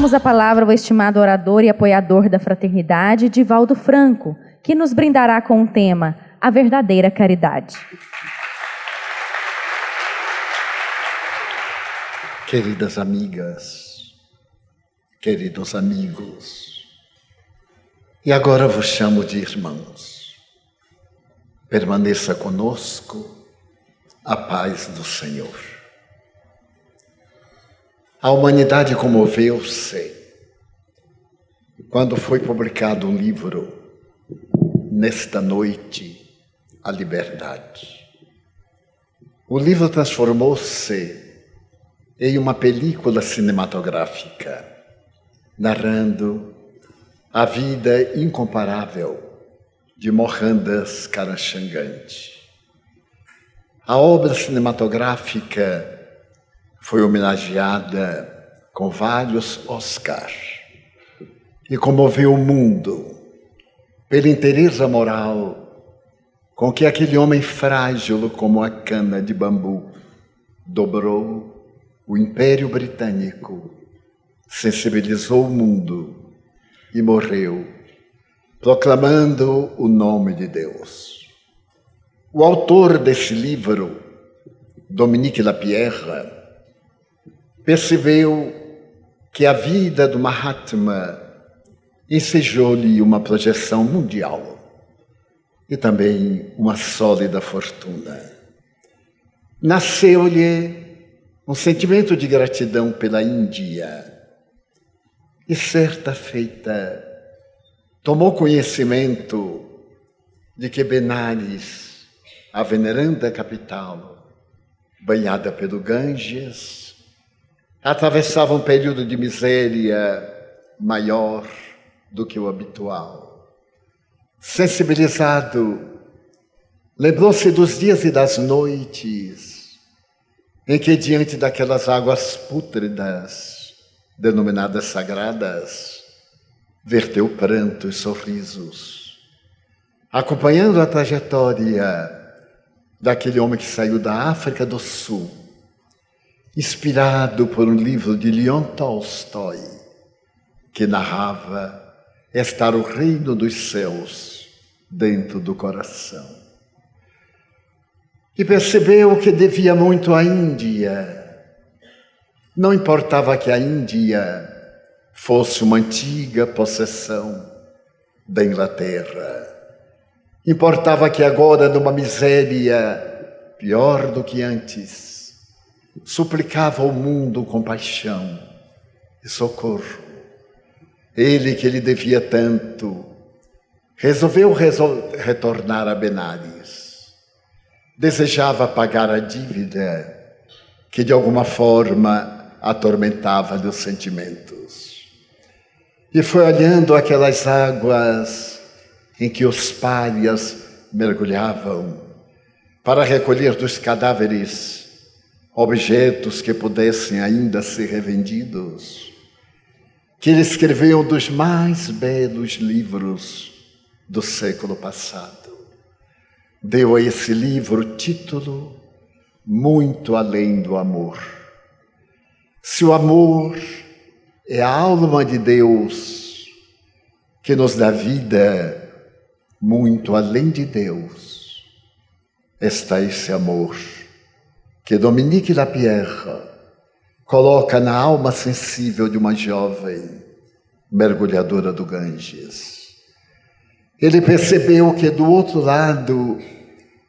Passamos a palavra ao estimado orador e apoiador da fraternidade, Divaldo Franco, que nos brindará com o tema A Verdadeira Caridade. Queridas amigas, queridos amigos, e agora vos chamo de irmãos. Permaneça conosco a paz do Senhor. A humanidade comoveu-se quando foi publicado um livro, Nesta Noite, a Liberdade. O livro transformou-se em uma película cinematográfica, narrando a vida incomparável de Mohandas Karamchand. A obra cinematográfica foi homenageada com vários Oscars e comoveu o mundo pela inteireza moral com que aquele homem frágil como a cana de bambu dobrou o Império Britânico, sensibilizou o mundo e morreu, proclamando o nome de Deus. O autor desse livro, Dominique Lapierre, percebeu que a vida do Mahatma ensejou-lhe uma projeção mundial e também uma sólida fortuna. Nasceu-lhe um sentimento de gratidão pela Índia e, certa feita, tomou conhecimento de que Benares, a veneranda capital, banhada pelo Ganges, atravessava um período de miséria maior do que o habitual. Sensibilizado, lembrou-se dos dias e das noites em que, diante daquelas águas pútridas, denominadas sagradas, verteu pranto e sorrisos, acompanhando a trajetória daquele homem que saiu da África do Sul, inspirado por um livro de Leon Tolstói, que narrava estar o reino dos céus dentro do coração. E percebeu que devia muito à Índia. Não importava que a Índia fosse uma antiga possessão da Inglaterra. Importava que agora, numa miséria pior do que antes, suplicava ao mundo compaixão e socorro. Ele, que lhe devia tanto, resolveu retornar a Benares. Desejava pagar a dívida que, de alguma forma, atormentava-lhe os sentimentos. E foi olhando aquelas águas em que os párias mergulhavam para recolher dos cadáveres objetos que pudessem ainda ser revendidos, que ele escreveu um dos mais belos livros do século passado. Deu a esse livro o título Muito Além do Amor. Se o amor é a alma de Deus que nos dá vida, muito além de Deus está esse amor que Dominique Lapierre coloca na alma sensível de uma jovem mergulhadora do Ganges. Ele percebeu que do outro lado,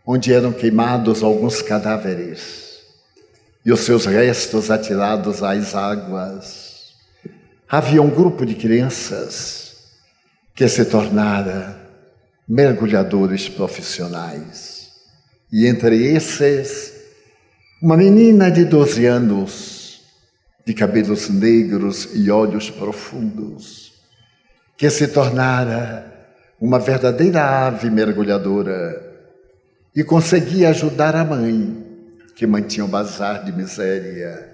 onde eram queimados alguns cadáveres e os seus restos atirados às águas, havia um grupo de crianças que se tornara mergulhadores profissionais. E entre esses, uma menina de 12 anos, de cabelos negros e olhos profundos, que se tornara uma verdadeira ave mergulhadora e conseguia ajudar a mãe, que mantinha um bazar de miséria,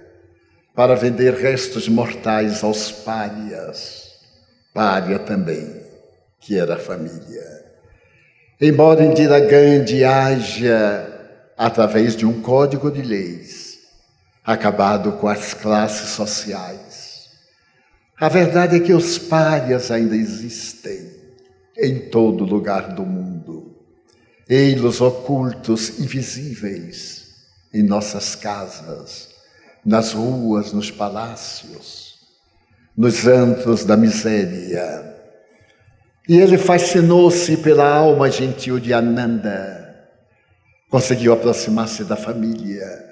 para vender restos mortais aos párias, pária também, que era a família. Embora Indira Gandhi haja, através de um código de leis, acabado com as classes sociais, A verdade é que os párias ainda existem em todo lugar do mundo. Ei-los ocultos, invisíveis, em nossas casas, nas ruas, nos palácios, nos antros da miséria. E ele fascinou-se pela alma gentil de Ananda, conseguiu aproximar-se da família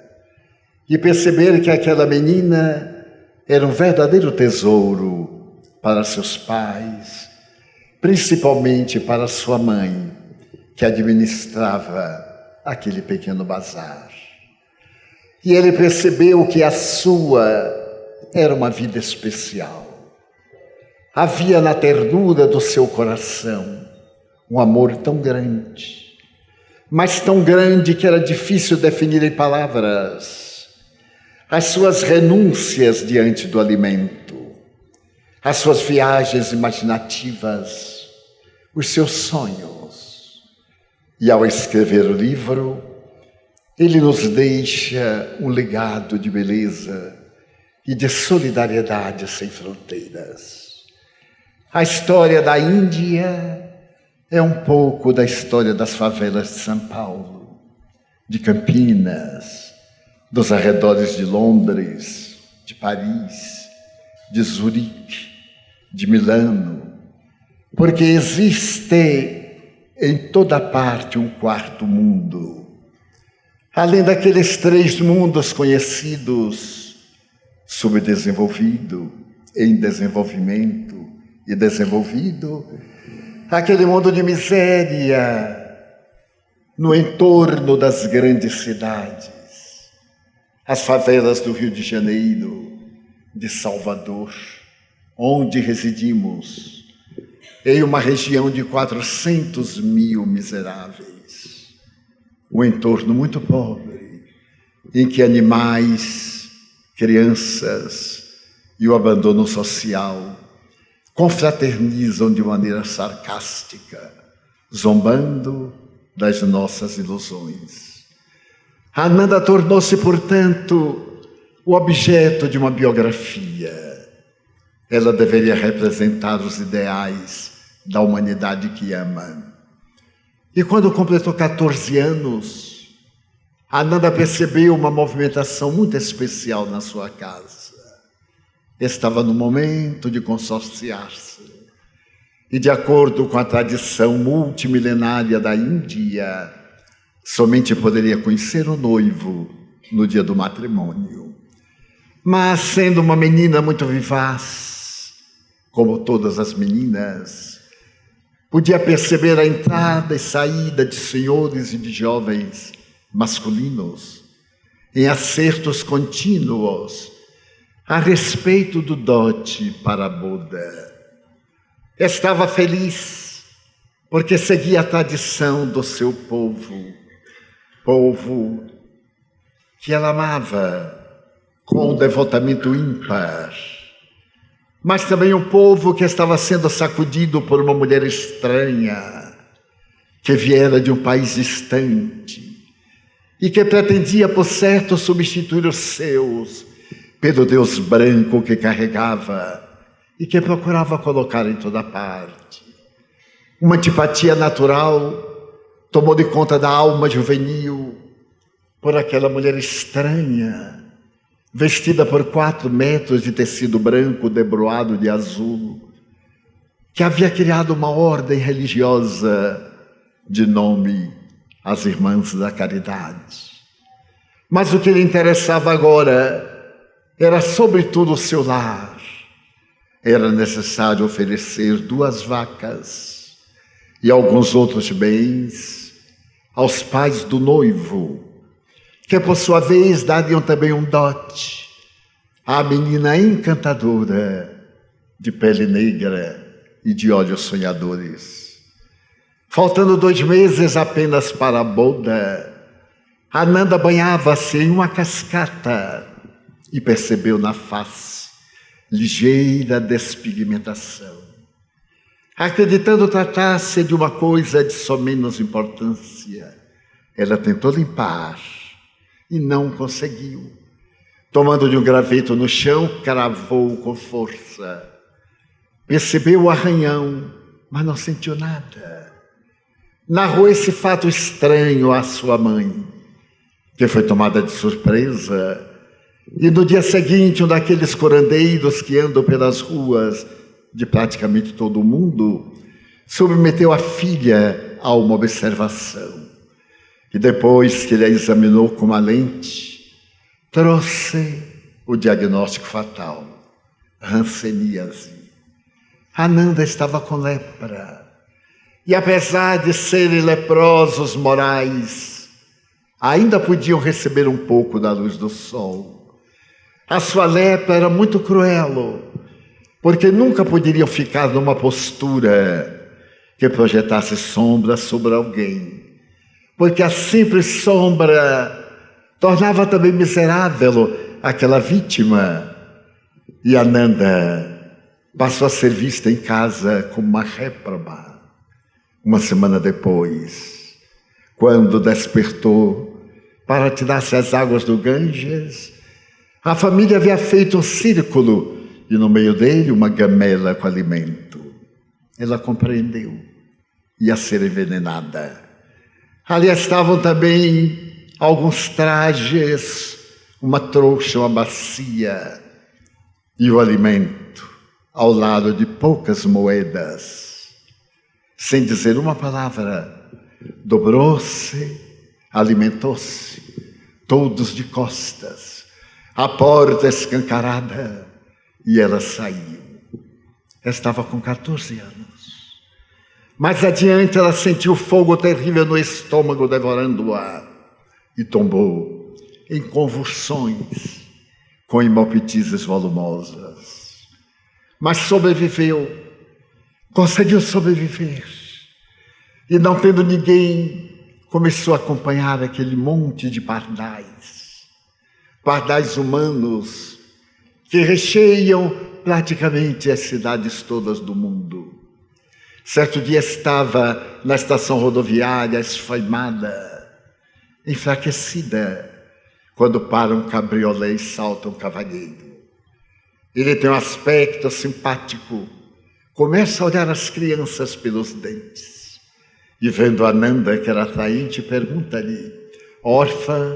e perceber que aquela menina era um verdadeiro tesouro para seus pais, principalmente para sua mãe, que administrava aquele pequeno bazar. E ele percebeu que a sua era uma vida especial. Havia na ternura do seu coração um amor tão grande, mas tão grande que era difícil definir em palavras. As suas renúncias diante do alimento, as suas viagens imaginativas, os seus sonhos. E ao escrever o livro, ele nos deixa um legado de beleza e de solidariedade sem fronteiras. A história da Índia é um pouco da história das favelas de São Paulo, de Campinas, dos arredores de Londres, de Paris, de Zurique, de Milano, porque existe em toda parte um quarto mundo. Além daqueles 3 mundos conhecidos, subdesenvolvido, em desenvolvimento e desenvolvido, aquele mundo de miséria no entorno das grandes cidades, as favelas do Rio de Janeiro, de Salvador, onde residimos, em uma região de 400 mil miseráveis, um entorno muito pobre, em que animais, crianças e o abandono social confraternizam de maneira sarcástica, zombando das nossas ilusões. Ananda tornou-se, portanto, o objeto de uma biografia. Ela deveria representar os ideais da humanidade que ama. E quando completou 14 anos, Ananda percebeu uma movimentação muito especial na sua casa. Estava no momento de consorciar-se. E de acordo com a tradição multimilenária da Índia, somente poderia conhecer o noivo no dia do matrimônio. Mas, sendo uma menina muito vivaz, como todas as meninas, podia perceber a entrada e saída de senhores e de jovens masculinos em acertos contínuos a respeito do dote para a boda. Estava feliz porque seguia a tradição do seu povo que ela amava com um devotamento ímpar, mas também um povo que estava sendo sacudido por uma mulher estranha, que viera de um país distante e que pretendia, por certo, substituir os seus pelo Deus branco que carregava e que procurava colocar em toda parte. Uma antipatia natural tomou de conta da alma juvenil por aquela mulher estranha, vestida por 4 metros de tecido branco debruado de azul, que havia criado uma ordem religiosa de nome as Irmãs da Caridade. Mas o que lhe interessava agora era sobretudo o seu lar. Era necessário oferecer 2 vacas e alguns outros bens aos pais do noivo, que por sua vez dariam também um dote à menina encantadora, de pele negra e de olhos sonhadores. Faltando 2 meses apenas para a boda, Ananda banhava-se em uma cascata e percebeu na face ligeira despigmentação. Acreditando tratar-se de uma coisa de só menos importância, ela tentou limpar e não conseguiu. Tomando de um graveto no chão, cravou com força Percebeu o arranhão, mas não sentiu nada. Narrou esse fato estranho à sua mãe, que foi tomada de surpresa. E no dia seguinte, um daqueles curandeiros que andam pelas ruas de praticamente todo o mundo, submeteu a filha a uma observação. E depois que ele a examinou com uma lente, trouxe o diagnóstico fatal: hanseníase. Ananda estava com lepra. E apesar de serem leprosos morais, ainda podiam receber um pouco da luz do sol. A sua lepra era muito cruel, porque nunca poderiam ficar numa postura que projetasse sombra sobre alguém. Porque a simples sombra tornava também miserável aquela vítima. E Ananda passou a ser vista em casa como uma réproba. Uma semana depois, quando despertou para tirar-se as águas do Ganges, a família havia feito um círculo e no meio dele uma gamela com alimento. Ela compreendeu, ia ser envenenada. Ali estavam também alguns trajes, uma trouxa, uma bacia e o alimento ao lado de poucas moedas. Sem dizer uma palavra, dobrou-se, alimentou-se, todos de costas, a porta escancarada, e ela saiu. Estava com 14 anos. Mais adiante ela sentiu fogo terrível no estômago devorando-a e tombou em convulsões com hemoptises volumosas. Mas sobreviveu. Conseguiu sobreviver. E não tendo ninguém, começou a acompanhar aquele monte de pardais. Pardais humanos que recheiam praticamente as cidades todas do mundo. Certo dia estava na estação rodoviária, esfaimada, enfraquecida, quando para um cabriolé e salta um cavalheiro. Ele tem um aspecto simpático. Começa a olhar as crianças pelos dentes. E vendo Ananda, que era atraente, pergunta-lhe: órfã,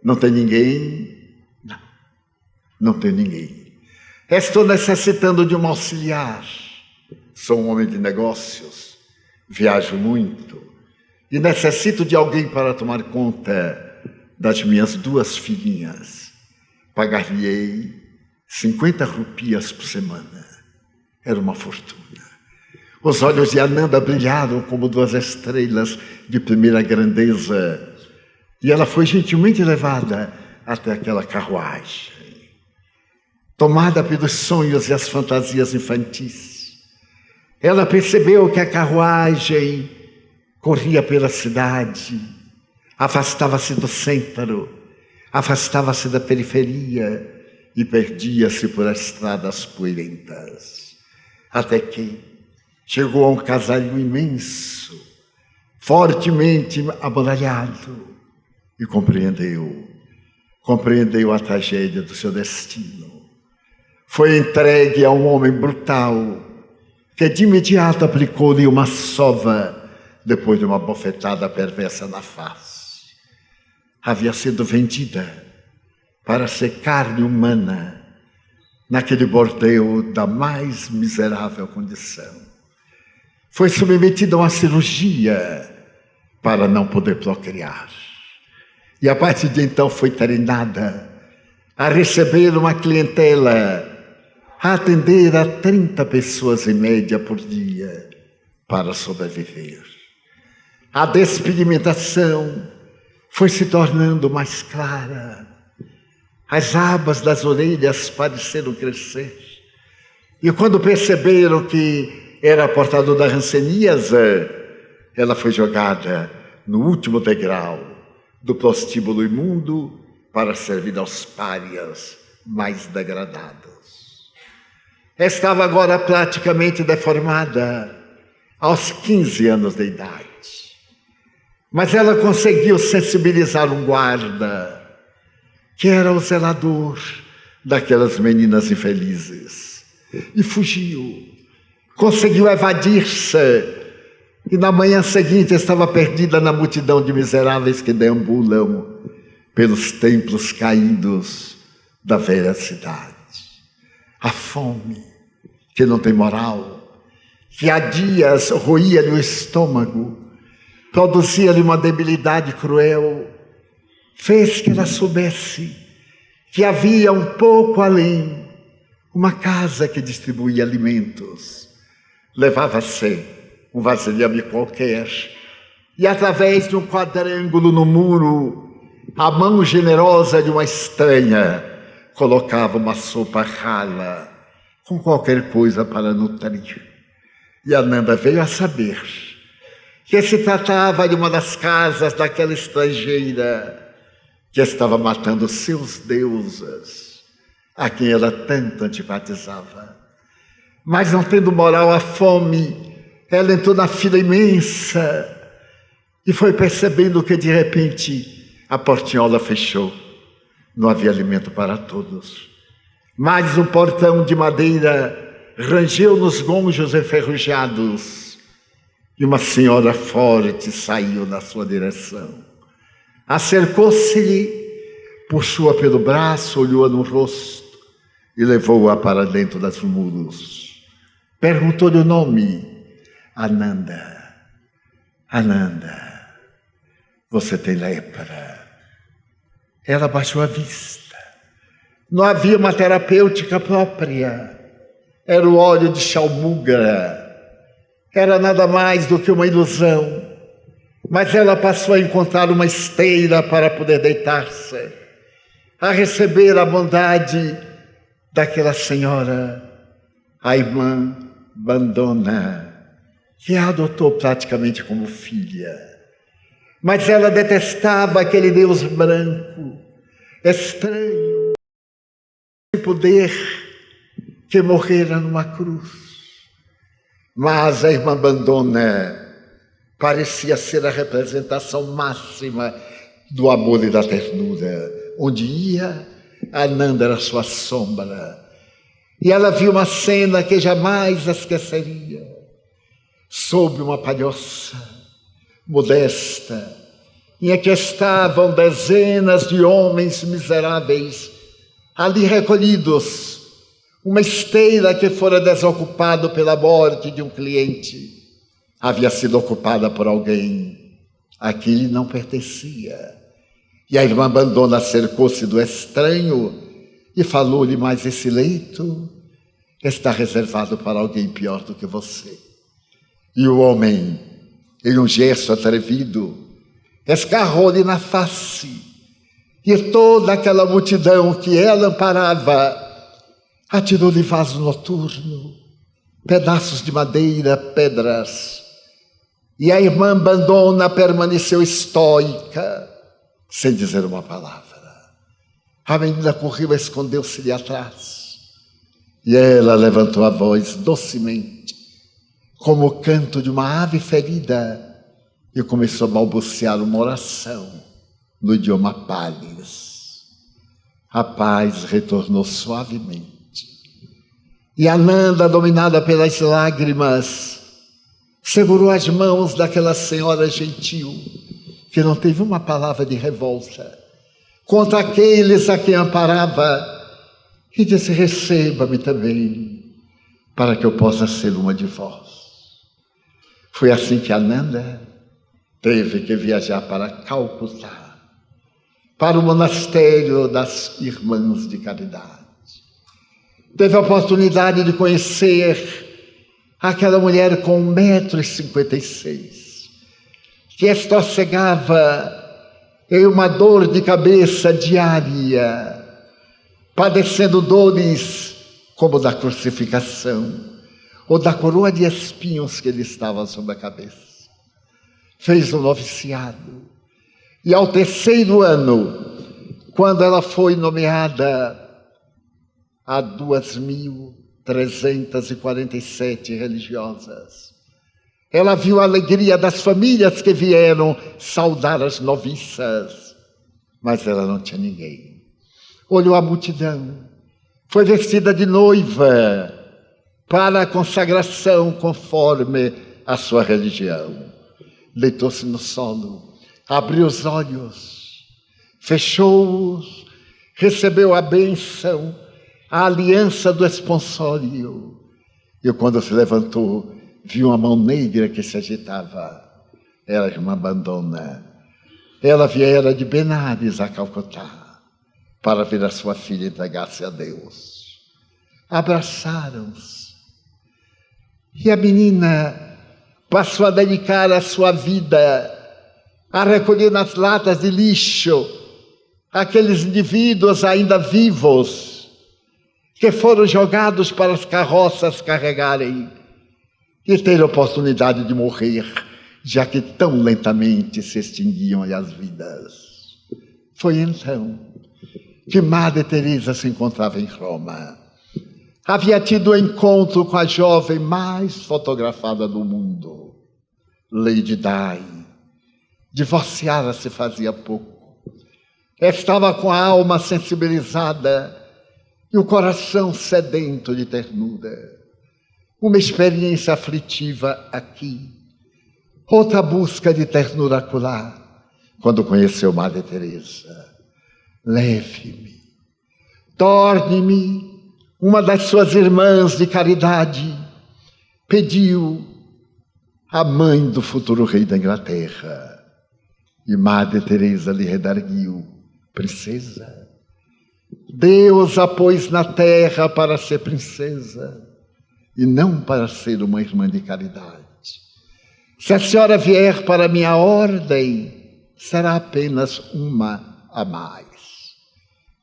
não tem ninguém? Não, não tem ninguém. Estou necessitando de um auxiliar. Sou um homem de negócios, viajo muito e necessito de alguém para tomar conta das minhas 2 filhinhas. Pagar-lhe-ei 50 rupias por semana. Era uma fortuna. Os olhos de Ananda brilharam como 2 estrelas de primeira grandeza. E ela foi gentilmente levada até aquela carruagem. Tomada pelos sonhos e as fantasias infantis, ela percebeu que a carruagem corria pela cidade, afastava-se do centro, afastava-se da periferia e perdia-se por estradas poeirentas. Até que chegou a um casalho imenso, fortemente amuralhado, e compreendeu a tragédia do seu destino. Foi entregue a um homem brutal, que de imediato aplicou-lhe uma sova, depois de uma bofetada perversa na face. Havia sido vendida para ser carne humana, naquele bordel da mais miserável condição. Foi submetida a uma cirurgia para não poder procriar. E a partir de então foi treinada a receber uma clientela, a atender a 30 pessoas em média por dia para sobreviver. A despigmentação foi se tornando mais clara. As abas das orelhas pareceram crescer. E quando perceberam que era portador da hanseníase, ela foi jogada no último degrau do prostíbulo imundo para servir aos párias mais degradados. Estava agora praticamente deformada, aos 15 anos de idade. Mas ela conseguiu sensibilizar um guarda, que era o zelador daquelas meninas infelizes, e fugiu conseguiu evadir-se e na manhã seguinte estava perdida na multidão de miseráveis que deambulam pelos templos caídos da velha cidade. A fome, que não tem moral, que há dias roía-lhe o estômago, produzia-lhe uma debilidade cruel, fez que ela soubesse que havia um pouco além uma casa que distribuía alimentos. Levava-se um vasilhame qualquer e, através de um quadrângulo no muro, a mão generosa de uma estranha colocava uma sopa rala com qualquer coisa para nutrir. E Ananda veio a saber que se tratava de uma das casas daquela estrangeira que estava matando seus deuses, a quem ela tanto antipatizava. Mas não tendo moral a fome, ela entrou na fila imensa e foi percebendo que de repente a portinhola fechou. Não havia alimento para todos. Mas um portão de madeira rangeu nos gonjos enferrujados e uma senhora forte saiu na sua direção. Acercou-se-lhe, puxou-a pelo braço, olhou-a no rosto e levou-a para dentro dos muros. Perguntou-lhe o nome. Ananda. Ananda, você tem lepra. Ela baixou a vista. Não havia uma terapêutica própria. Era o óleo de Shalmugra. Era nada mais do que uma ilusão. Mas ela passou a encontrar uma esteira para poder deitar-se, a receber a bondade daquela senhora, a irmã Bandona, que a adotou praticamente como filha. Mas ela detestava aquele Deus branco, estranho, sem poder, que morrera numa cruz. Mas a irmã Bandona parecia ser a representação máxima do amor e da ternura. Onde ia, Ananda era sua sombra. E ela viu uma cena que jamais esqueceria. Sob uma palhoça modesta, em que estavam dezenas de homens miseráveis ali recolhidos, uma esteira que fora desocupada pela morte de um cliente havia sido ocupada por alguém a quem lhe não pertencia. E a irmã Bandona cercou-se do estranho e falou-lhe: mas esse leito está reservado para alguém pior do que você. E o homem, em um gesto atrevido, escarrou-lhe na face, e toda aquela multidão que ela amparava atirou-lhe vaso noturno, pedaços de madeira, pedras. E a irmã Bandona permaneceu estoica, sem dizer uma palavra. A menina correu e escondeu-se-lhe atrás. E ela levantou a voz docemente, como o canto de uma ave ferida, e começou a balbuciar uma oração no idioma Palis. A paz retornou suavemente. E Ananda, dominada pelas lágrimas, segurou as mãos daquela senhora gentil, que não teve uma palavra de revolta contra aqueles a quem amparava, e disse: receba-me também, para que eu possa ser uma de vós. Foi assim que Ananda teve que viajar para Calcutá, para o monastério das Irmãs de Caridade. Teve a oportunidade de conhecer aquela mulher com 1,56 m, que estorcegava em uma dor de cabeça diária, padecendo dores como da crucificação ou da coroa de espinhos que lhe estava sobre a cabeça. Fez um noviciado e ao 3º ano, quando ela foi nomeada a 2.347 religiosas, ela viu a alegria das famílias que vieram saudar as noviças, mas ela não tinha ninguém. Olhou a multidão, foi vestida de noiva para a consagração conforme a sua religião. Deitou-se no solo, abriu os olhos, fechou-os, recebeu a bênção, a aliança do esponsório. E quando se levantou, viu uma mão negra que se agitava. Era a irmã Abandona. Ela viera de Benares a Calcutá para ver a sua filha entregar-se a Deus. Abraçaram-se. E a menina passou a dedicar a sua vida a recolher nas latas de lixo aqueles indivíduos ainda vivos que foram jogados para as carroças carregarem e ter a oportunidade de morrer, já que tão lentamente se extinguiam as vidas. Foi então que Madre Teresa se encontrava em Roma. Havia tido um encontro com a jovem mais fotografada do mundo, Lady Di. Divorciara-se fazia pouco. Estava com a alma sensibilizada e o coração sedento de ternura. Uma experiência aflitiva aqui, outra busca de ternura acolá, quando conheceu Madre Teresa. Leve-me, torne-me uma das suas irmãs de caridade, pediu a mãe do futuro rei da Inglaterra. E Madre Teresa lhe redarguiu: princesa, Deus a pôs na terra para ser princesa e não para ser uma irmã de caridade. Se a senhora vier para minha ordem, será apenas uma a mais.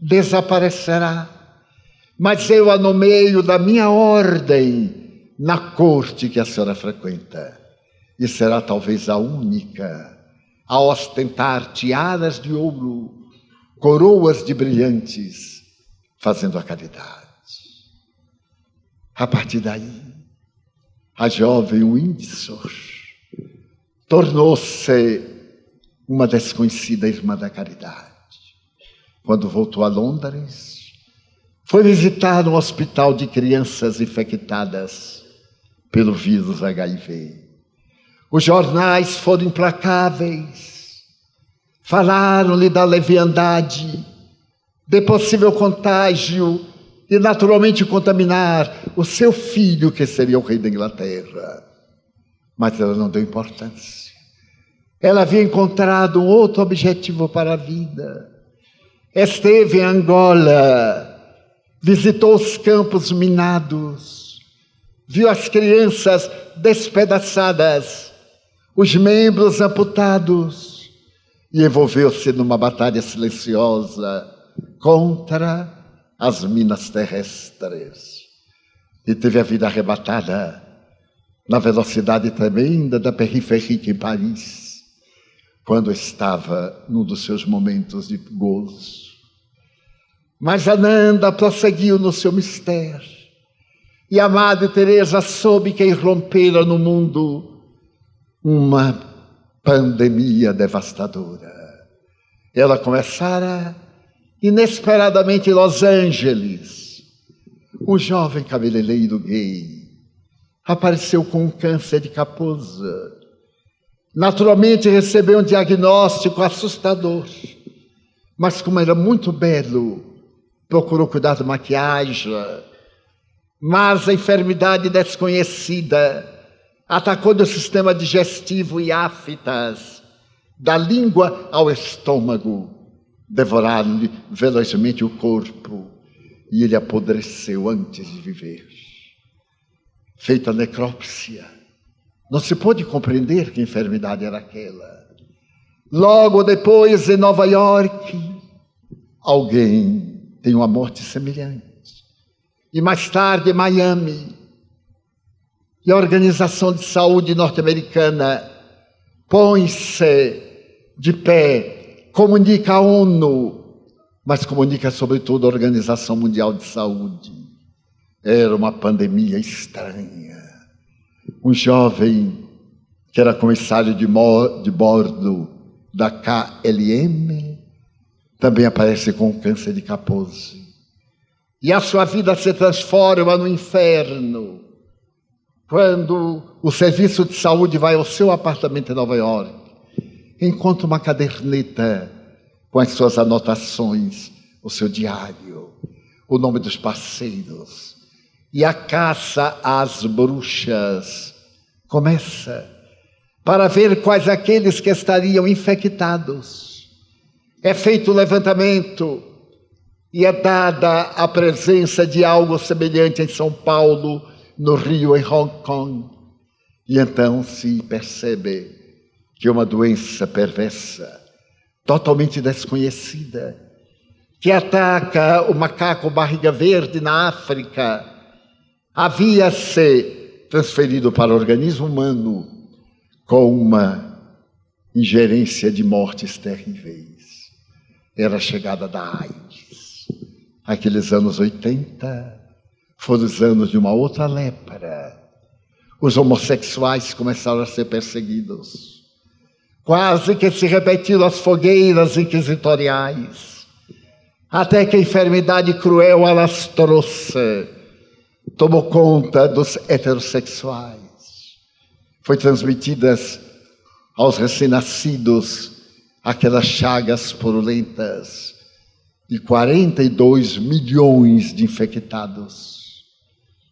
Desaparecerá, mas eu a nomeio da minha ordem na corte que a senhora frequenta. E será talvez a única a ostentar tiaras de ouro, coroas de brilhantes, fazendo a caridade. A partir daí, a jovem Windsor tornou-se uma desconhecida irmã da caridade. Quando voltou a Londres, foi visitar um hospital de crianças infectadas pelo vírus HIV. Os jornais foram implacáveis, falaram-lhe da leviandade, de possível contágio e naturalmente contaminar o seu filho, que seria o rei da Inglaterra. Mas ela não deu importância. Ela havia encontrado um outro objetivo para a vida. Esteve em Angola, visitou os campos minados, viu as crianças despedaçadas, os membros amputados, e envolveu-se numa batalha silenciosa contra as minas terrestres. E teve a vida arrebatada na velocidade tremenda da Périphérique em Paris, quando estava num dos seus momentos de gozo. Mas Ananda prosseguiu no seu mistério, e a Madre Teresa soube que irrompera no mundo uma pandemia devastadora. Ela começara inesperadamente em Los Angeles. Um jovem cabeleireiro gay apareceu com um câncer de Kaposi. Naturalmente recebeu um diagnóstico assustador, mas como era muito belo, procurou cuidar da maquiagem, mas a enfermidade desconhecida atacou do sistema digestivo e aftas, da língua ao estômago, devoraram-lhe velozmente o corpo, e ele apodreceu antes de viver. Feita a necrópsia, não se pôde compreender que enfermidade era aquela. Logo depois, em Nova York, alguém tem uma morte semelhante. E mais tarde, em Miami, e a Organização de Saúde norte-americana põe-se de pé, comunica a ONU, mas comunica sobretudo a Organização Mundial de Saúde. Era uma pandemia estranha. Um jovem que era comissário de bordo da KLM também aparece com câncer de Kaposi. E a sua vida se transforma no inferno. Quando o serviço de saúde vai ao seu apartamento em Nova York, encontra uma caderneta com as suas anotações, o seu diário, o nome dos parceiros. E a caça às bruxas começa para ver quais aqueles que estariam infectados. É feito o levantamento e é dada a presença de algo semelhante em São Paulo, no Rio, em Hong Kong. E então se percebe que uma doença perversa, totalmente desconhecida, que ataca o macaco barriga verde na África, havia se transferido para o organismo humano com uma ingerência de mortes terríveis. Era a chegada da AIDS. Aqueles anos 80 foram os anos de uma outra lepra. Os homossexuais começaram a ser perseguidos. Quase que se repetiram as fogueiras inquisitoriais, até que a enfermidade cruel alastrou-se, tomou conta dos heterossexuais. Foi transmitidas aos recém-nascidos aquelas chagas purulentas de 42 milhões de infectados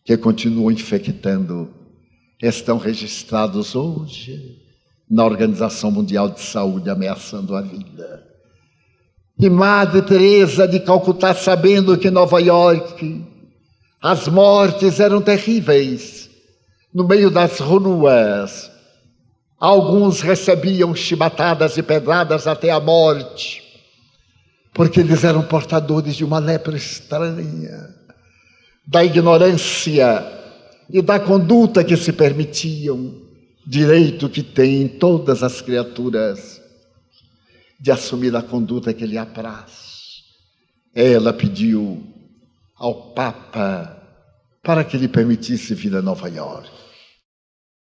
que continuam infectando, estão registrados hoje na Organização Mundial de Saúde, ameaçando a vida. E Madre Teresa de Calcutá, sabendo que em Nova York as mortes eram terríveis, no meio das ruas, alguns recebiam chibatadas e pedradas até a morte, porque eles eram portadores de uma lepra estranha, da ignorância e da conduta que se permitiam, direito que têm todas as criaturas de assumir a conduta que lhe apraz. Ela pediu ao Papa para que lhe permitisse vir a Nova York.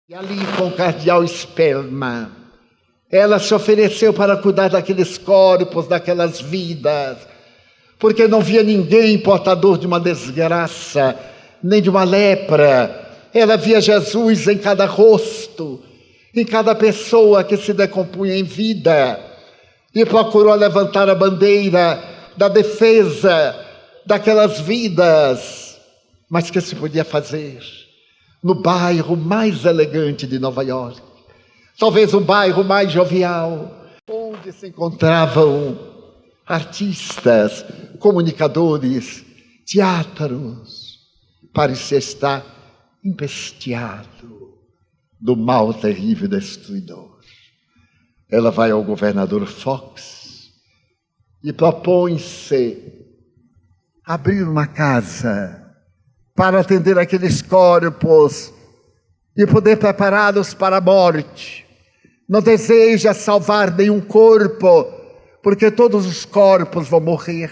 E ali, com o cardeal Spellman, ela se ofereceu para cuidar daqueles corpos, daquelas vidas, porque não via ninguém portador de uma desgraça, nem de uma lepra. Ela via Jesus em cada rosto, em cada pessoa que se decompunha em vida, e procurou levantar a bandeira da defesa daquelas vidas. Mas que se podia fazer no bairro mais elegante de Nova York, talvez o bairro mais jovial, onde se encontravam artistas, comunicadores, teatros. Parecia estar empesteado do mal terrível e destruidor. Ela vai ao governador Fox e propõe-se abrir uma casa para atender aqueles corpos e poder prepará-los para a morte. Não deseja salvar nenhum corpo, porque todos os corpos vão morrer.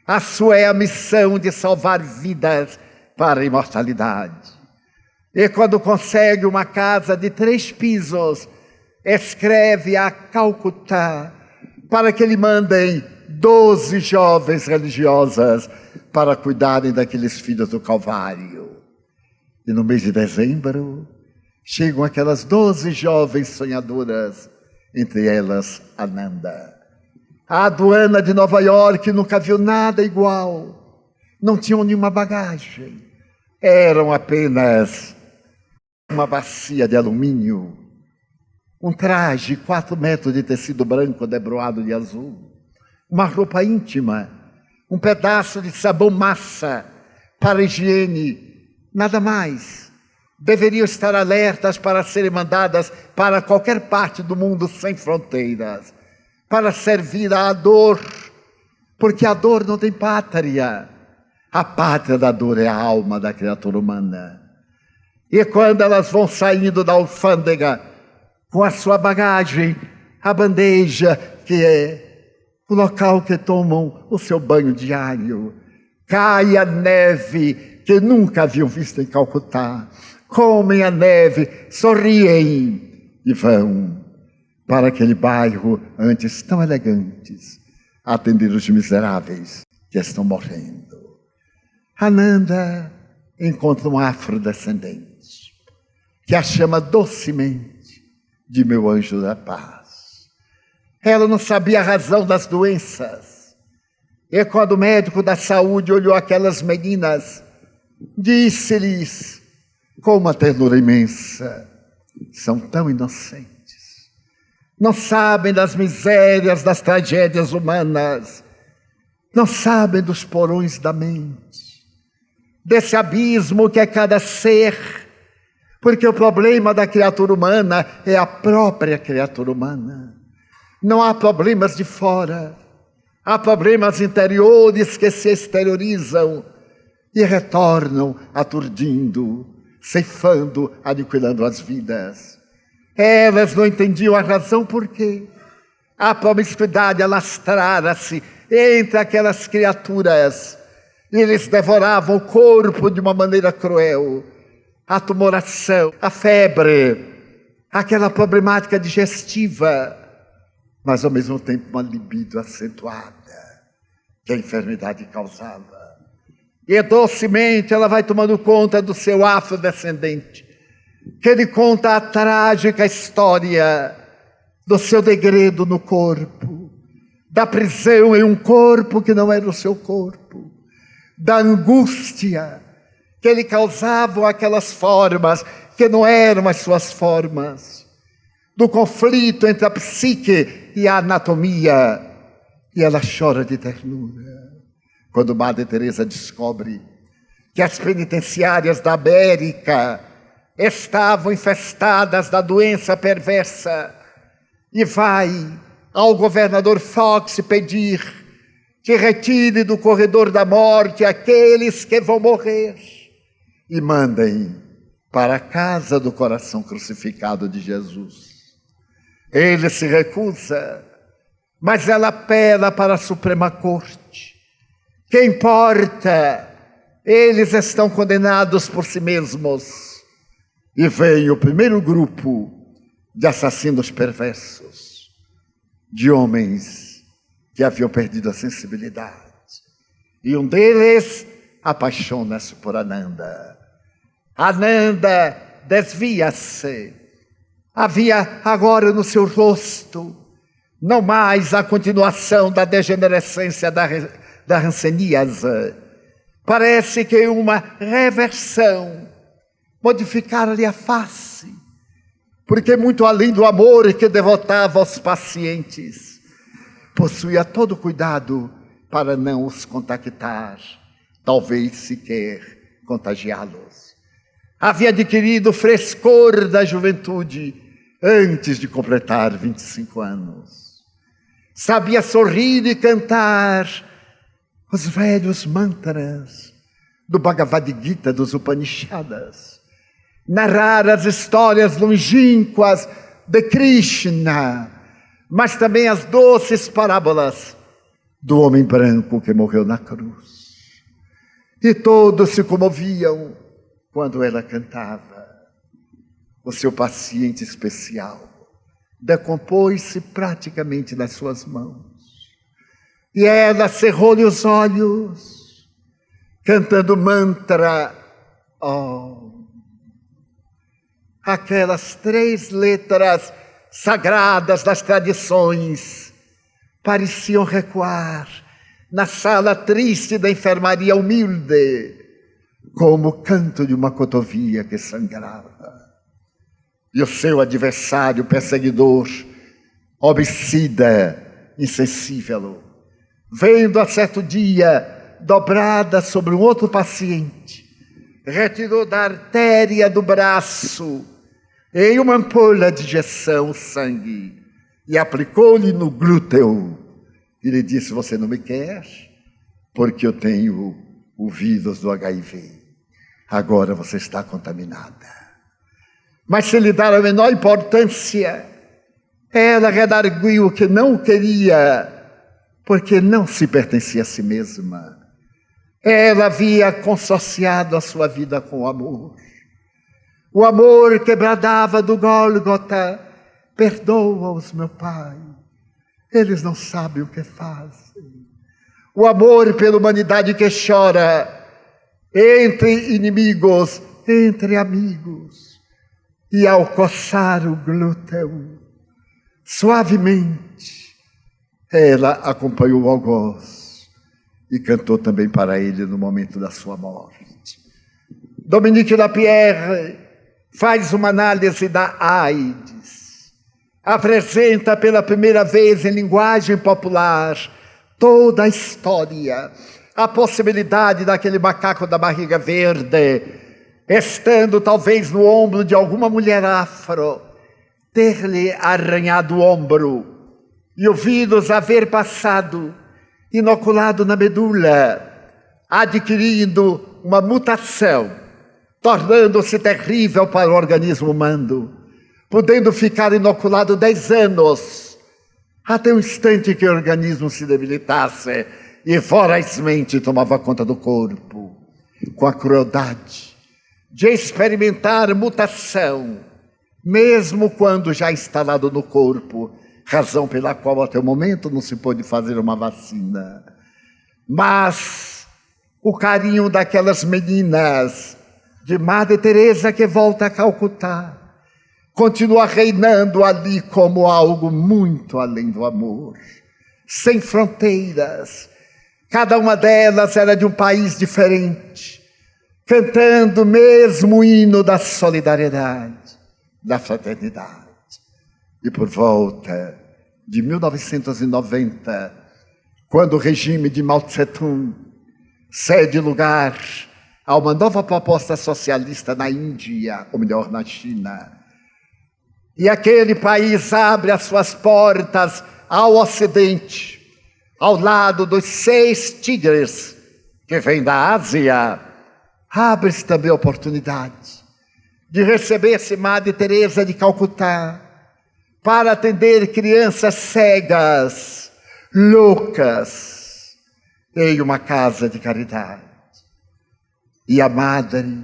A sua é a missão de salvar vidas para a imortalidade. E quando consegue uma casa de 3 pisos, escreve a Calcutá para que lhe mandem 12 jovens religiosas para cuidarem daqueles filhos do Calvário. E no mês de dezembro, chegam aquelas 12 jovens sonhadoras, entre elas Ananda. A aduana de Nova York nunca viu nada igual. Não tinham nenhuma bagagem. Eram apenas uma bacia de alumínio, um traje 4 metros de tecido branco debruado de azul, uma roupa íntima, um pedaço de sabão massa para higiene, nada mais. Deveriam estar alertas para serem mandadas para qualquer parte do mundo sem fronteiras, para servir à dor, porque a dor não tem pátria. A pátria da dor é a alma da criatura humana. E quando elas vão saindo da alfândega com a sua bagagem, a bandeja, que é o local que tomam o seu banho diário, cai a neve que nunca haviam visto em Calcutá, comem a neve, sorriem e vão para aquele bairro antes tão elegantes, atender os miseráveis que estão morrendo. Ananda encontra um afrodescendente. que a chama docemente de meu anjo da paz. Ela não sabia a razão das doenças. E quando o médico da saúde olhou aquelas meninas, disse-lhes com uma ternura imensa: são tão inocentes, não sabem das misérias, das tragédias humanas, não sabem dos porões da mente, desse abismo que é cada ser, porque o problema da criatura humana é a própria criatura humana. Não há problemas de fora, há problemas interiores que se exteriorizam e retornam aturdindo, ceifando, aniquilando as vidas. Elas não entendiam a razão por quê. A promiscuidade alastrara-se entre aquelas criaturas e eles devoravam o corpo de uma maneira cruel. A tumoração, a febre, aquela problemática digestiva, mas ao mesmo tempo uma libido acentuada que a enfermidade causava. E docemente ela vai tomando conta do seu afrodescendente, que lhe conta a trágica história do seu degredo no corpo, da prisão em um corpo que não era o seu corpo, da angústia que lhe causavam aquelas formas que não eram as suas formas, do conflito entre a psique e a anatomia. E ela chora de ternura quando Madre Teresa descobre que as penitenciárias da América estavam infestadas da doença perversa e vai ao governador Fox pedir que retire do corredor da morte aqueles que vão morrer e mandem para a casa do coração crucificado de Jesus. Ele se recusa, mas ela apela para a Suprema Corte. Que importa? Eles estão condenados por si mesmos. E vem o primeiro grupo de assassinos perversos, de homens que haviam perdido a sensibilidade. E um deles apaixona-se por Ananda. Ananda desvia-se. Havia agora no seu rosto não mais a continuação da degenerescência da hanseníase. Parece que uma reversão modificara-lhe a face, porque muito além do amor que devotava aos pacientes, possuía todo cuidado para não os contactar, talvez sequer contagiá-los. Havia adquirido o frescor da juventude antes de completar 25 anos. Sabia sorrir e cantar os velhos mantras do Bhagavad Gita, dos Upanishads, narrar as histórias longínquas de Krishna, mas também as doces parábolas do homem branco que morreu na cruz. E todos se comoviam quando ela cantava. O seu paciente especial decompôs-se praticamente nas suas mãos. E ela cerrou-lhe os olhos, cantando mantra, aquelas 3 letras sagradas das tradições pareciam recuar na sala triste da enfermaria humilde, como o canto de uma cotovia que sangrava. E o seu adversário perseguidor, homicida, insensível, vendo a certo dia dobrada sobre um outro paciente, retirou da artéria do braço, em uma ampulha de injeção, o sangue, e aplicou-lhe no glúteo. E lhe disse: você não me quer, porque eu tenho o vírus do HIV. Agora você está contaminada. Mas se lhe dar a menor importância, ela redarguiu que não o queria, porque não se pertencia a si mesma. Ela havia consorciado a sua vida com o amor. O amor que bradava do Gólgota: perdoa-os, meu Pai, eles não sabem o que fazem. O amor pela humanidade que chora, entre inimigos, entre amigos. E ao coçar o glúteo, suavemente, ela acompanhou o algoz e cantou também para ele no momento da sua morte. Dominique Lapierre faz uma análise da AIDS, apresenta pela primeira vez em linguagem popular toda a história, a possibilidade daquele macaco da barriga verde, estando talvez no ombro de alguma mulher afro, ter-lhe arranhado o ombro e o vírus haver passado, inoculado na medula, adquirindo uma mutação, tornando-se terrível para o organismo humano, podendo ficar inoculado 10 anos, até o instante que o organismo se debilitasse e vorazmente tomava conta do corpo, com a crueldade de experimentar mutação, mesmo quando já instalado no corpo, razão pela qual até o momento não se pôde fazer uma vacina. Mas o carinho daquelas meninas de Madre Teresa que volta a Calcutá continua reinando ali como algo muito além do amor, sem fronteiras. Cada uma delas era de um país diferente, cantando o mesmo hino da solidariedade, da fraternidade. E por volta de 1990, quando o regime de Mao Tse-tung cede lugar a uma nova proposta socialista na Índia, ou melhor, na China, e aquele país abre as suas portas ao Ocidente, ao lado dos 6 tigres que vêm da Ásia, abre-se também a oportunidade de receber-se Madre Teresa de Calcutá para atender crianças cegas, loucas, em uma casa de caridade. E a Madre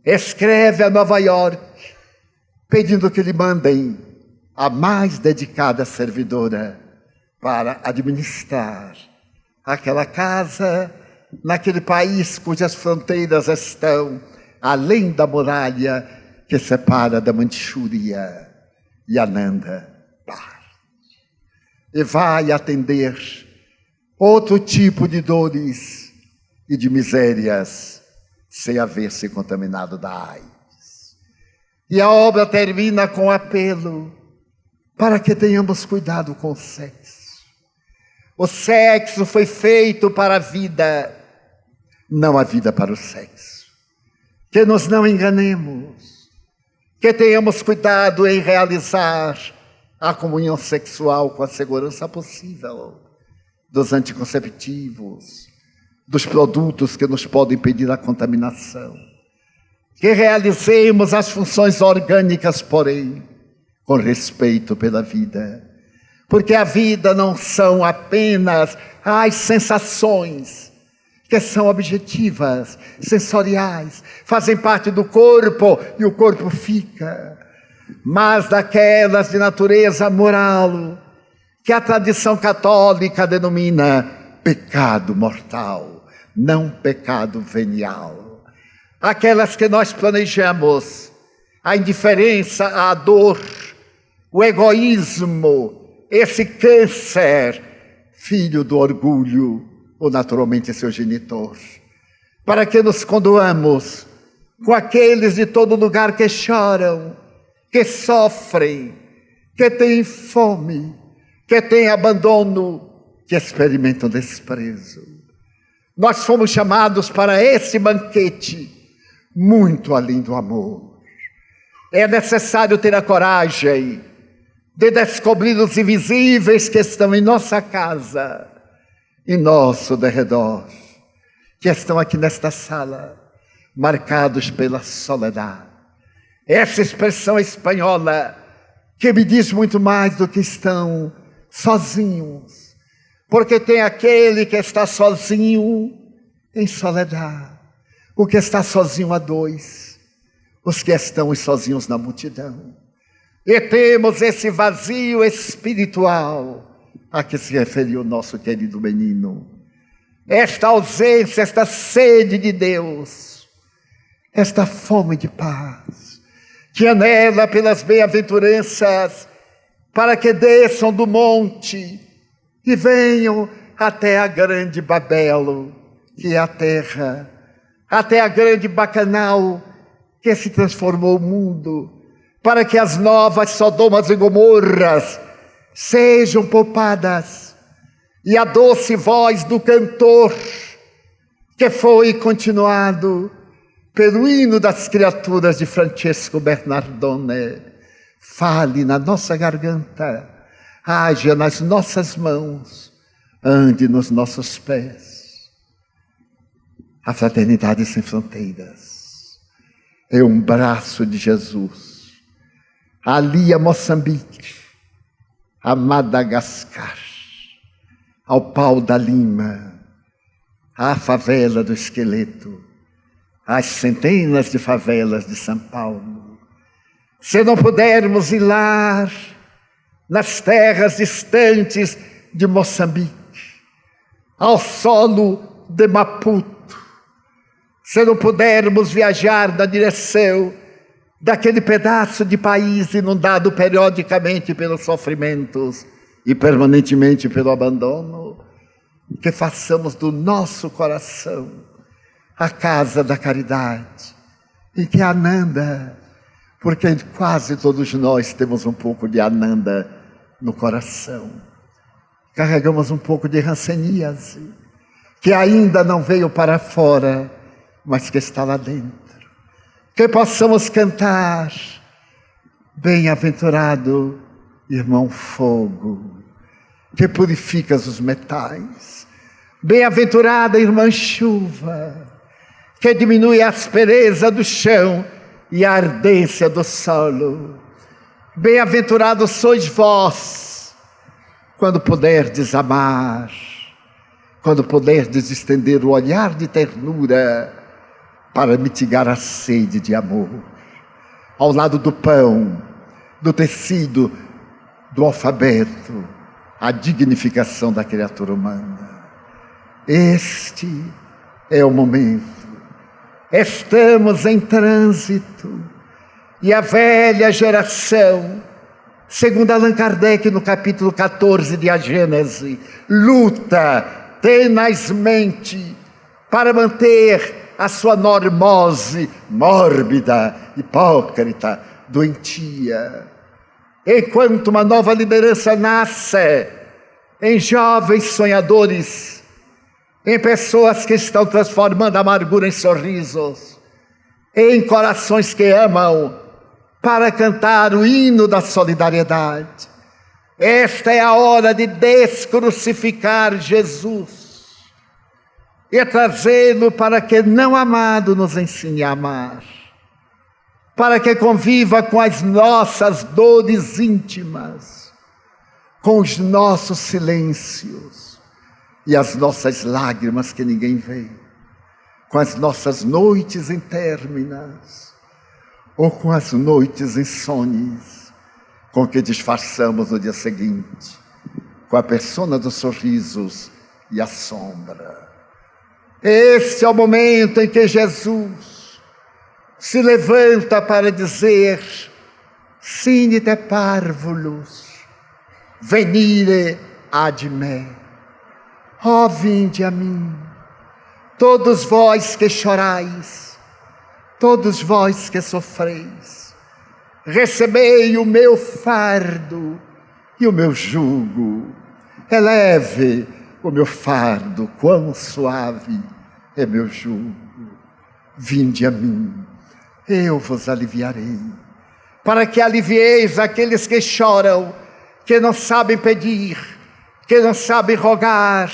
escreve a Nova York, pedindo que lhe mandem a mais dedicada servidora para administrar aquela casa naquele país cujas fronteiras estão além da muralha que separa da Manchúria e Ananda Par. E vai atender outro tipo de dores e de misérias sem haver se contaminado da AIDS. E a obra termina com um apelo para que tenhamos cuidado com o sexo. O sexo foi feito para a vida, não a vida para o sexo. Que nos não enganemos, que tenhamos cuidado em realizar a comunhão sexual com a segurança possível dos anticonceptivos, dos produtos que nos podem impedir a contaminação. Que realizemos as funções orgânicas, porém, com respeito pela vida. Porque a vida não são apenas as sensações que são objetivas, sensoriais, fazem parte do corpo e o corpo fica, mas daquelas de natureza moral, que a tradição católica denomina pecado mortal, não pecado venial. Aquelas que nós planejamos, a indiferença, a dor, o egoísmo, esse câncer, filho do orgulho, ou naturalmente seu genitor, para que nos condoamos com aqueles de todo lugar que choram, que sofrem, que têm fome, que têm abandono, que experimentam desprezo. Nós fomos chamados para esse banquete, muito além do amor. É necessário ter a coragem de descobrir os invisíveis que estão em nossa casa, em nosso derredor, que estão aqui nesta sala, marcados pela soledade. Essa expressão espanhola que me diz muito mais do que estão sozinhos, porque tem aquele que está sozinho em soledade, o que está sozinho a dois, os que estão sozinhos na multidão. E temos esse vazio espiritual a que se referiu o nosso querido menino. Esta ausência, esta sede de Deus, esta fome de paz, que anela pelas bem-aventuranças, para que desçam do monte e venham até a grande Babel, que é a terra, até a grande Bacanal, que se transformou o mundo, para que as novas Sodomas e Gomorras sejam poupadas, e a doce voz do cantor, que foi continuado pelo hino das criaturas de Francesco Bernardone, fale na nossa garganta, haja nas nossas mãos, ande nos nossos pés. A fraternidade sem fronteiras é um braço de Jesus, ali a Moçambique, a Madagascar, ao Pau da Lima, à favela do Esqueleto, às centenas de favelas de São Paulo. Se não pudermos ir lá nas terras distantes de Moçambique, ao solo de Maputo, se não pudermos viajar na direção daquele pedaço de país inundado periodicamente pelos sofrimentos e permanentemente pelo abandono, que façamos do nosso coração a casa da caridade, e que Ananda, porque quase todos nós temos um pouco de Ananda no coração, carregamos um pouco de ranceníase, que ainda não veio para fora, mas que está lá dentro, que possamos cantar: bem-aventurado irmão fogo, que purificas os metais, bem-aventurada irmã chuva, que diminui a aspereza do chão e a ardência do solo. Bem-aventurados sois vós, quando puderdes amar, quando puderdes estender o olhar de ternura para mitigar a sede de amor, ao lado do pão, do tecido, do alfabeto, a dignificação da criatura humana. Este é o momento. Estamos em trânsito, e a velha geração, segundo Allan Kardec no capítulo 14 de A Gênese, luta tenazmente para manter a sua normose mórbida, hipócrita, doentia. Enquanto uma nova liderança nasce em jovens sonhadores, em pessoas que estão transformando a amargura em sorrisos, em corações que amam, para cantar o hino da solidariedade. Esta é a hora de descrucificar Jesus e trazê-lo para que, não amado, nos ensine a amar, para que conviva com as nossas dores íntimas, com os nossos silêncios e as nossas lágrimas que ninguém vê, com as nossas noites intérminas, ou com as noites insones, com que disfarçamos no dia seguinte, com a persona dos sorrisos e a sombra. Este é o momento em que Jesus se levanta para dizer: sine te parvulus, venire ad me. Ó, vinde a mim, todos vós que chorais, todos vós que sofreis, recebei o meu fardo e o meu jugo. É leve o meu fardo, quão suave é meu jugo. Vinde a mim, eu vos aliviarei, para que alivieis aqueles que choram, que não sabem pedir, que não sabem rogar,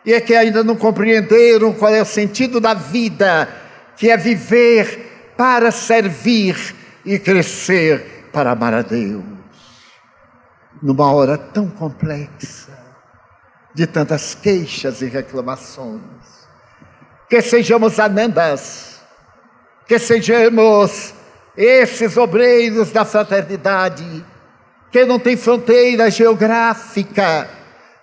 e que ainda não compreenderam qual é o sentido da vida, que é viver para servir e crescer para amar a Deus. Numa hora tão complexa, de tantas queixas e reclamações, que sejamos anandas, que sejamos esses obreiros da fraternidade, que não tem fronteira geográfica,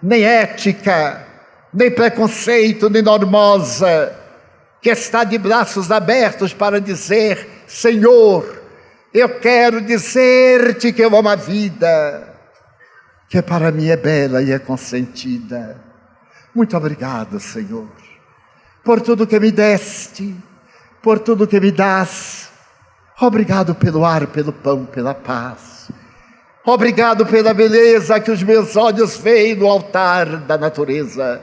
nem ética, nem preconceito, nem normosa, que está de braços abertos para dizer: Senhor, Eu quero dizer-te que eu amo a vida, que para mim é bela e é consentida. Muito obrigado, Senhor, por tudo que me deste, por tudo que me dás. Obrigado pelo ar, pelo pão, pela paz. Obrigado pela beleza que os meus olhos veem no altar da natureza.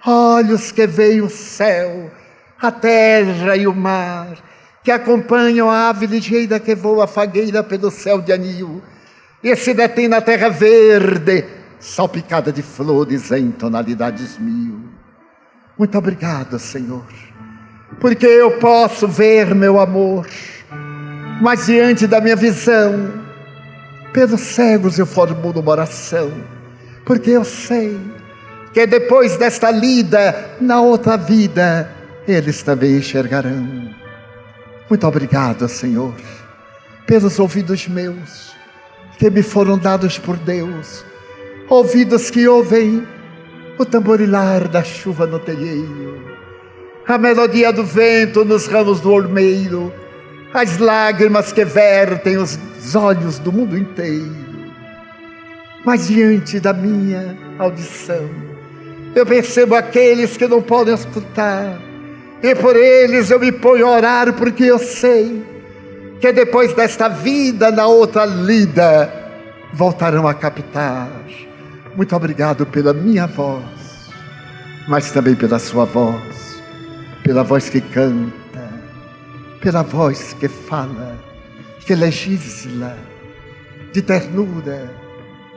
Olhos que veem o céu, a terra e o mar, que acompanham a ave ligeira que voa fagueira pelo céu de anil e se detém na terra verde, salpicada de flores em tonalidades mil. Muito obrigado, Senhor, porque eu posso ver meu amor, mas diante da minha visão, pelos cegos eu formulo uma oração, porque eu sei que depois desta lida, na outra vida, eles também enxergarão. Muito obrigado, Senhor, pelos ouvidos meus, que me foram dados por Deus, ouvidos que ouvem o tamborilar da chuva no telheiro, a melodia do vento nos ramos do olmeiro, as lágrimas que vertem os olhos do mundo inteiro. Mas diante da minha audição, eu percebo aqueles que não podem escutar, e por eles eu me ponho a orar, porque eu sei que depois desta vida, na outra lida, voltarão a captar. Muito obrigado pela minha voz, mas também pela sua voz, pela voz que canta, pela voz que fala, que legisla de ternura,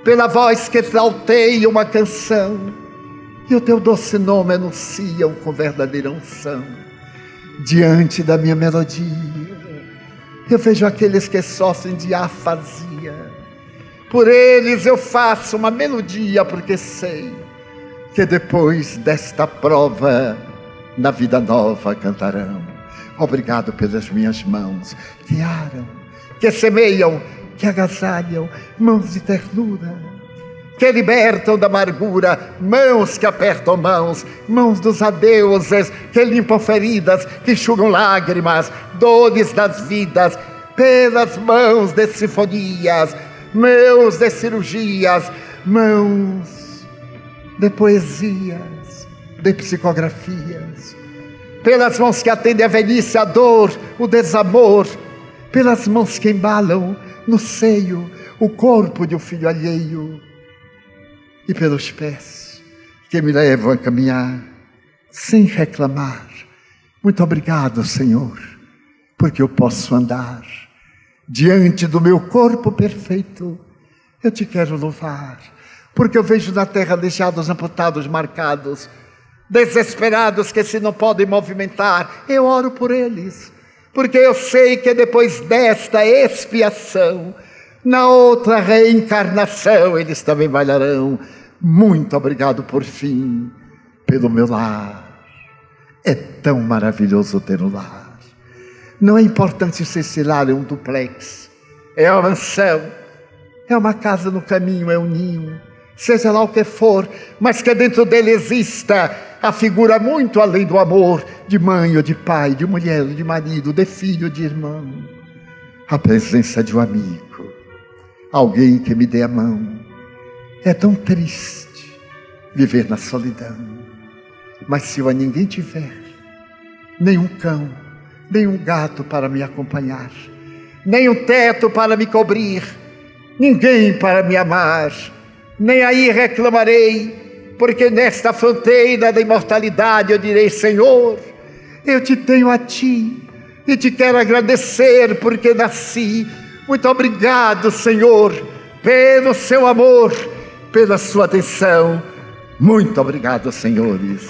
pela voz que salteia uma canção, e o teu doce nome anunciam com verdadeira unção. Diante da minha melodia, eu vejo aqueles que sofrem de afasia. Por eles eu faço uma melodia, porque sei que depois desta prova, na vida nova cantarão. Obrigado pelas minhas mãos que aram, que semeiam, que agasalham, mãos de ternura, que libertam da amargura, mãos que apertam mãos, mãos dos adeuses, que limpam feridas, que enxugam lágrimas, dores das vidas, pelas mãos de sinfonias, mãos de cirurgias, mãos de poesias, de psicografias, pelas mãos que atendem a velhice, a dor, o desamor, pelas mãos que embalam no seio o corpo de um filho alheio, e pelos pés que me levam a caminhar sem reclamar. Muito obrigado, Senhor, porque eu posso andar diante do meu corpo perfeito. Eu te quero louvar, porque eu vejo na terra aleijados, amputados, marcados, desesperados que se não podem movimentar. Eu oro por eles, porque eu sei que depois desta expiação, na outra reencarnação, eles também bailarão. Muito obrigado por fim, pelo meu lar. É tão maravilhoso ter um lar. Não é importante se esse lar é um duplex, é uma mansão, é uma casa no caminho, é um ninho, seja lá o que for, mas que dentro dele exista a figura muito além do amor, de mãe ou de pai, de mulher ou de marido, de filho ou de irmão. A presença de um amigo, alguém que me dê a mão. É tão triste viver na solidão, mas se eu a ninguém tiver, nem um cão, nem um gato para me acompanhar, nem um teto para me cobrir, ninguém para me amar, nem aí reclamarei, porque nesta fronteira da imortalidade eu direi: Senhor, eu te tenho a ti e te quero agradecer porque nasci. Muito obrigado, Senhor, pelo seu amor, pela sua atenção. Muito obrigado, senhores.